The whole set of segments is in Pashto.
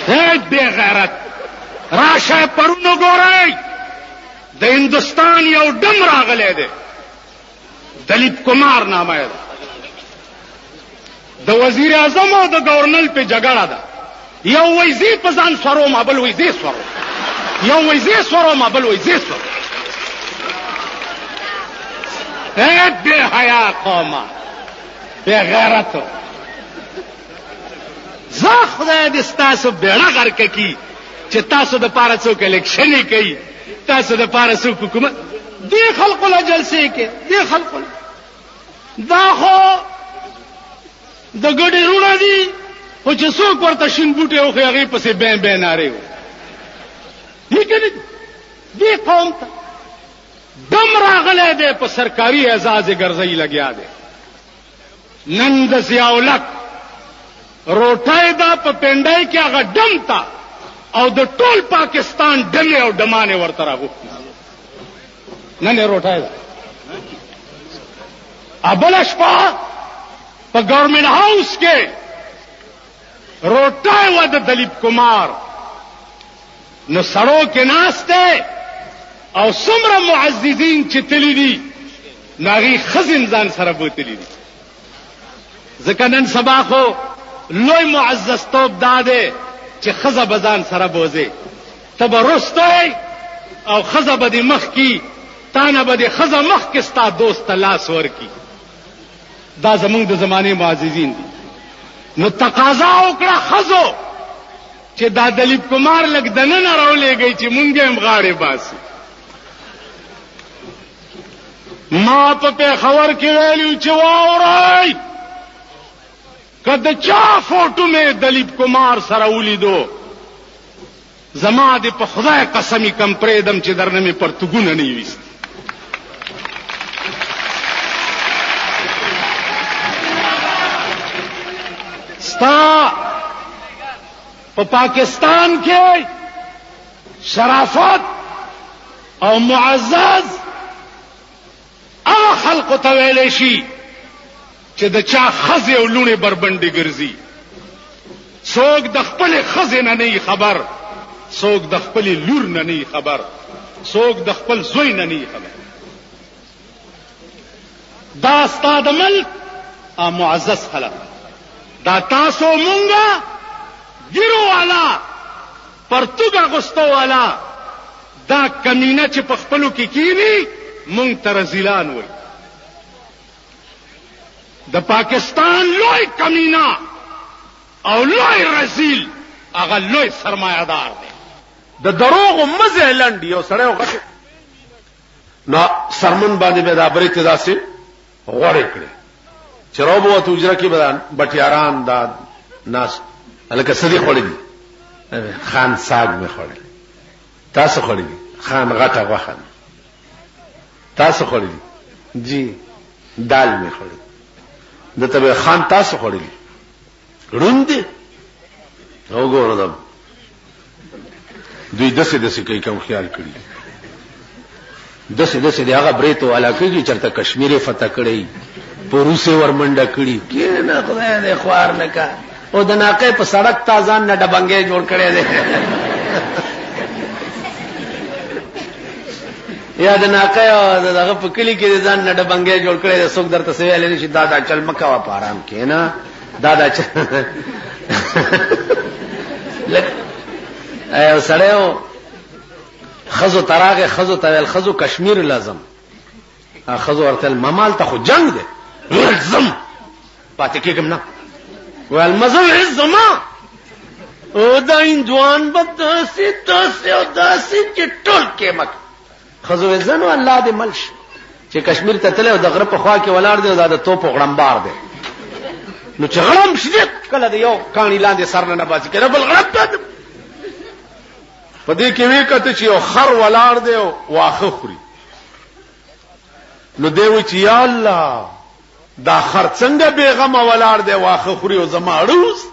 هیڅ بے غیرت راشه پرونو ګورئ د هندوستان یو ډم راغلی دی دلیپ کمار نامه ده د وزیر اعظم او د گورنر په جګړه ده یو وایي زه په ځان سوروم بل وایي زه سوروم یو وایي زه سوروم بل وایي زه سوروم بے حیا قومه بے غیرتو زه خدای دې ستاسو بیړه غرقه کي چې تاسو د پاره څوک الیکشن کوي تاسو د پاره څوک حکومت دې خلقو له جلسې کې دې خلقو دا خو د ګډې رونه دي خو چې څوک ورته شین بوټي وخی هغې پسې بین بین نارې وي دې که نه دې قوم ته دم راغلی دی په سرکاري اعزاز ګرځۍ لګیا دی نن د ضیاءالحق روټۍ دا په پنډۍ کې هغه ډم تا او د ټول پاکستان ډمې او ډمانې ورته راغوښتي نن یې روټۍ ده بله شپه په ګورنمنټ هاوس کې روټۍ وه د دلیپ کمار نو سړو کې ناست دی او څومره معززین چې تللي دي نو هغې ښځې ځان سره بوتلي دي ځکه نن سبا خو لوی معززتوب دا دی چې ښځه به ځان سره بوځې ته به رستی او ښځه به دې مخکې تا نه به دې ښځه مخکې ستا دوست ته لاس ورکړي دا زمونږ د زمانې معززین دي نو تقاضا وکړه ښځو چې دا دلیپ کمار لږ دننه راولېږئ چې مونږ هم غاړې باسي ما په پېښور کې ویلي چې واورئ که د چا فوټو مې دلیپ کمار سره ولیدو زما دې په خدای قسمي کم پرېږدم چې درنه مې پرتګونه نه وي ویستي ستا په پاکستان کې شرافت او معزز هغه خلقو ته ویلی شي چې د چا ښځې او لوڼې بربنډې ګرځي څوک د خپلې ښځې نه نه خبر څوک د خپلې لور نه نه خبر څوک د خپل زوی نه نه خبر دا ستا د ملک معزز خلق دا تاسو مونږه ګیرو والا پرتوګ اغوستو والا دا کمینه چې په خپلو کې کینی مونږ ته رزیلان وایي د پاکستان لوی کمینا او لوی رزیل هغه لوی سرمایه‌دار دی د دروغو مزه لنډ یو سړی غټ نو سرمن باندې به دا برې ته داسې غوړې کړې چې راوبو ته اجره کې بدان بټیاران دا ناس الکه سدي خوړې دي خان ساګ مې خوړې تاسو خوړې دي خان غټه غوښه تاسو خوړې دي جی دال مې خوړې د تبه خان تاسو خوړلی روندې او ګورم دوی دسه کوي کوم خیال کړی دسه دی هغه بریتو علاقه کې چرته کشمیر فتح کړی پروسه ورمنډه کړی کینه خدای دې خوار نه کا او د ناقې په سړک تازان نه ډبنګې جوړ کړي دي یا د ناقې او دغه په کلی کې ځان نه ډبنګې جوړ کړي دي څوک درته سویل نه شي دادا چل مکه وا پارام کینا دادا چل ایو سړیو خزو تراغه خزو تویل خزو کشمیر لازم خزو ورتل ممال ته خو جنگ دی لازم پاتې کېږم نه ول مزو عزما او دا اندوان بداسي تاسو او داسي چې ټول کې مک خزو زنو الله دې ملش چې کشمیر ته تله او د غرب په خوا کې ولاړ دی او د توپ غړمبار دی نو چې غړم شي کله دی یو کانی لاندې سر نه باسي کړه بل غړب ته پدې کې وی کته چې یو خر ولاړ دی او واخه خوري نو دی و چې یا الله دا خر څنګه بیغمه ولاړ دی واخه خوري او زما اړوس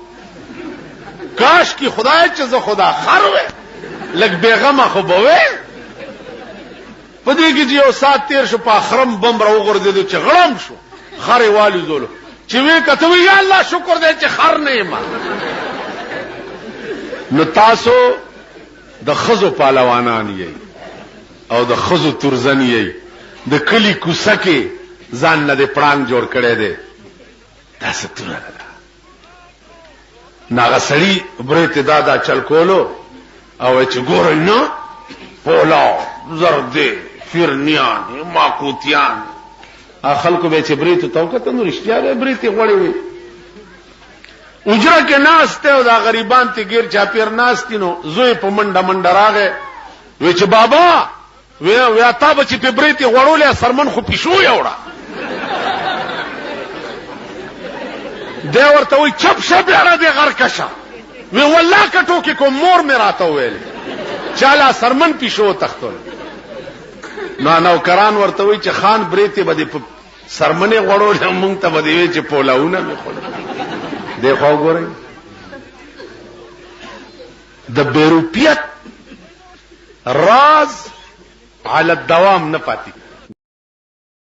کاش کی خدای چې زه خدا خر وې لګ بیغمه خو بوي پدې کې یو سات تیر شو په خرم بم راو غردې چې غړم شو خر والی زولو چې وی کته وی یا الله شکر دې چې خر نه ما نو تاسو د خزو پهلوانان یې او د خزو تورزن یې د کلی کوڅه کې ځان نه د پړانګ جوړ کړی دی دا څه توره ده ناغه سړي برېت دا چل کولو او چې ګورئ نه پولا زرده فرنیان ماکوتیان خلکو به چې برېت ته وکتل نو رښتیا دی برېت یې غوړې وي اجره کې ناست او دا غریبان ته غیر چاپیر ناستي نو زوی په منډه منډه راغی وی چې بابا وی تا به چې په برېت یې غوړولې سرمن خو پیشو یوړه دی ورته وی چپ شه بیره دی غرکشه وی والله کټو کې کوم مور مې راته ویل چاله سرمن پیشو تختول نو نوکران ورته وی چې خان برېت به د سرمنې غوړولې مونږ ته به دی وی چې پولاونه مې خورل دیکھو ګورئ د بیروپیت راز علی الدوام نه پاتې